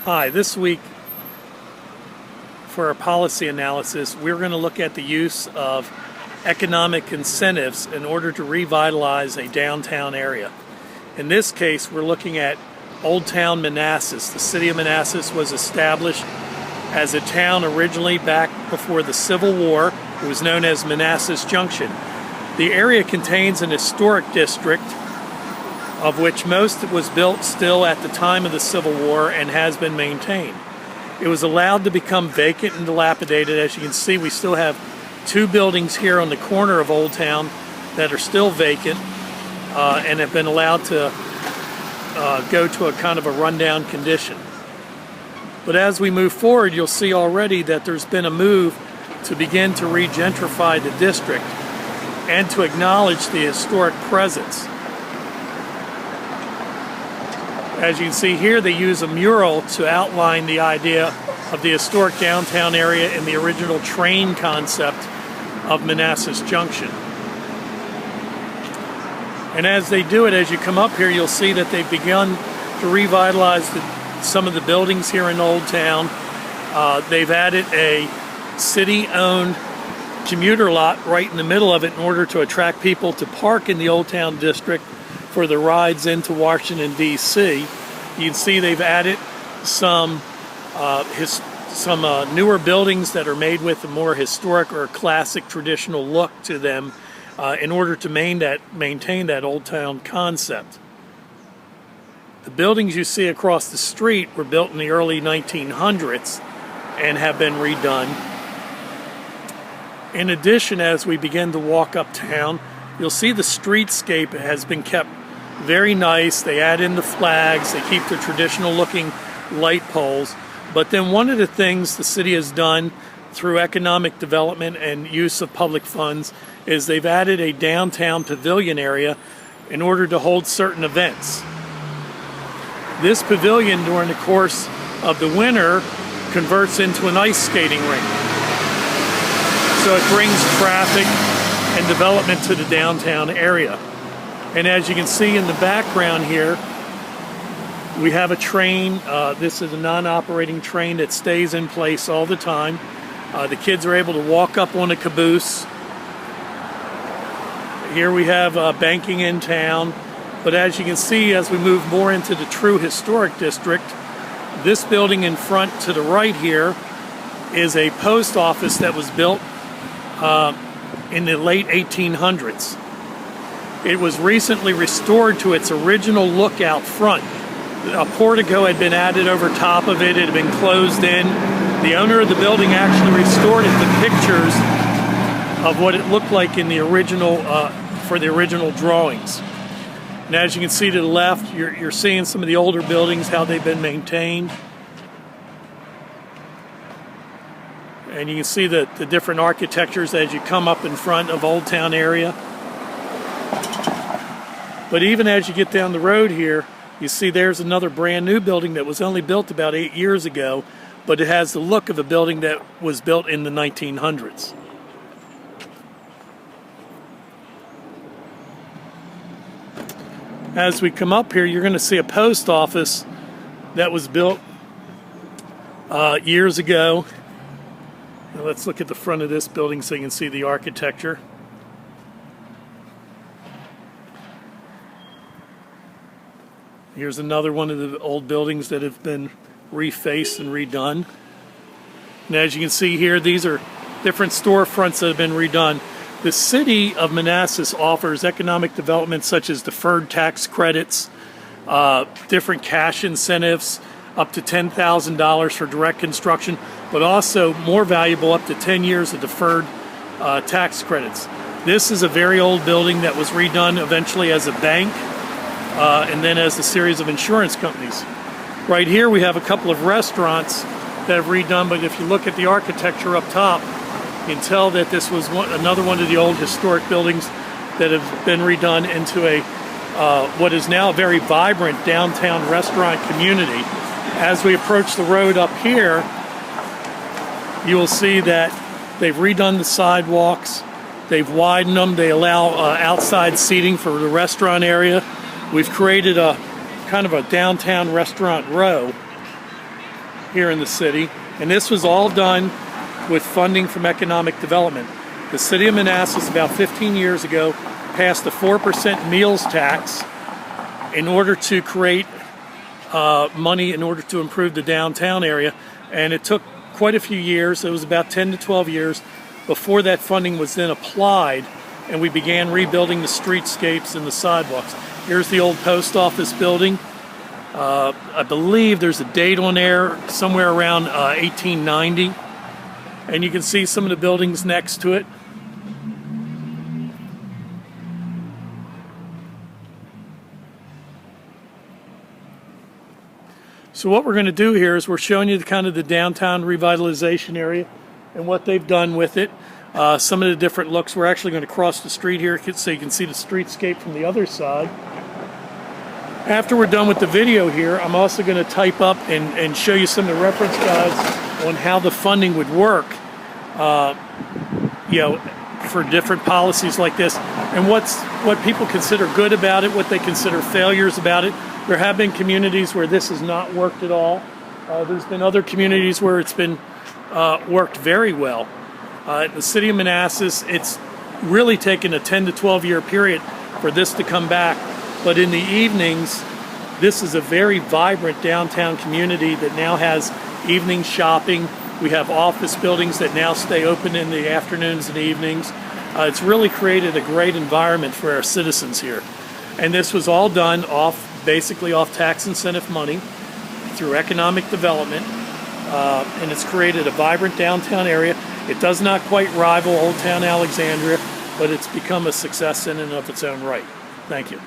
Hi, this week for our policy analysis, we're going to look at the use of economic incentives in order to revitalize a downtown area. In this case, we're looking at Old Town Manassas. The city of Manassas was established as a town originally back before the Civil War. It was known as Manassas Junction. The area contains an historic district, of which most was built still at the time of the Civil War and has been maintained. It was allowed to become vacant and dilapidated. As you can see, we still have two buildings here on the corner of Old Town that are still vacant and have been allowed to go to a kind of a rundown condition. But as we move forward, you'll see already that there's been a move to begin to re-gentrify the district and to acknowledge the historic presence. As you can see here, they use a mural to outline the idea of the historic downtown area and the original train concept of Manassas Junction. And as they do it, as you come up here, you'll see that they've begun to revitalize some of the buildings here in Old Town. They've added a city-owned commuter lot right in the middle of it in order to attract people to park in the Old Town district for the rides into Washington, D.C. You can see they've added some newer buildings that are made with a more historic or classic traditional look to them in order to maintain that Old Town concept. The buildings you see across the street were built in the early 1900s and have been redone. In addition, as we begin to walk uptown, you'll see the streetscape has been kept very nice. They add in the flags, they keep the traditional looking light poles. But then one of the things the city has done through economic development and use of public funds is they've added a downtown pavilion area in order to hold certain events. This pavilion during the course of the winter converts into an ice skating rink. So it brings traffic and development to the downtown area. And as you can see in the background here, we have a train. This is a non-operating train that stays in place all the time. The kids are able to walk up on a caboose. Here we have banking in town. But as you can see, as we move more into the true historic district, this building in front to the right here is a post office that was built in the late 1800s. It was recently restored to its original look out front. A portico had been added over top of it. It had been closed in. The owner of the building actually restored it to pictures of what it looked like in the original, for the original drawings. And as you can see to the left, you're seeing some of the older buildings, how they've been maintained. And you can see the different architectures as you come up in front of Old Town area. But even as you get down the road here, you see there's another brand new building that was only built about 8 years ago, but it has the look of a building that was built in the 1900s. As we come up here, you're going to see a post office that was built years ago. Now let's look at the front of this building so you can see the architecture. Here's another one of the old buildings that have been refaced and redone. And as you can see here, these are different storefronts that have been redone. The city of Manassas offers economic development such as deferred tax credits, different cash incentives, up to $10,000 for direct construction, but also more valuable, up to 10 years of deferred tax credits. This is a very old building that was redone eventually as a bank and then as a series of insurance companies. Right here we have a couple of restaurants that have redone, but if you look at the architecture up top, you can tell that this was another one of the old historic buildings that have been redone into a what is now a very vibrant downtown restaurant community. As we approach the road up here, you will see that they've redone the sidewalks, they've widened them, they allow outside seating for the restaurant area. We've created a kind of a downtown restaurant row here in the city. And this was all done with funding from economic development. The city of Manassas, about 15 years ago, passed a 4% meals tax in order to create money in order to improve the downtown area. And it took quite a few years. It was about 10 to 12 years before that funding was then applied, and we began rebuilding the streetscapes and the sidewalks. Here's the old post office building. I believe there's a date on there, somewhere around 1890. And you can see some of the buildings next to it. So what we're going to do here is we're showing you the kind of the downtown revitalization area and what they've done with it. Some of the different looks. We're actually going to cross the street here so you can see the streetscape from the other side. After we're done with the video here, I'm also going to type up and show you some of the reference guides on how the funding would work, for different policies like this, and what people consider good about it, what they consider failures about it. There have been communities where this has not worked at all. There's been other communities where it's been worked very well. In the city of Manassas, it's really taken a 10 to 12 year period for this to come back. But in the evenings, this is a very vibrant downtown community that now has evening shopping. We have office buildings that now stay open in the afternoons and evenings. It's really created a great environment for our citizens here. And this was all done basically off tax incentive money through economic development. And it's created a vibrant downtown area. It does not quite rival Old Town Alexandria, but it's become a success in and of its own right. Thank you.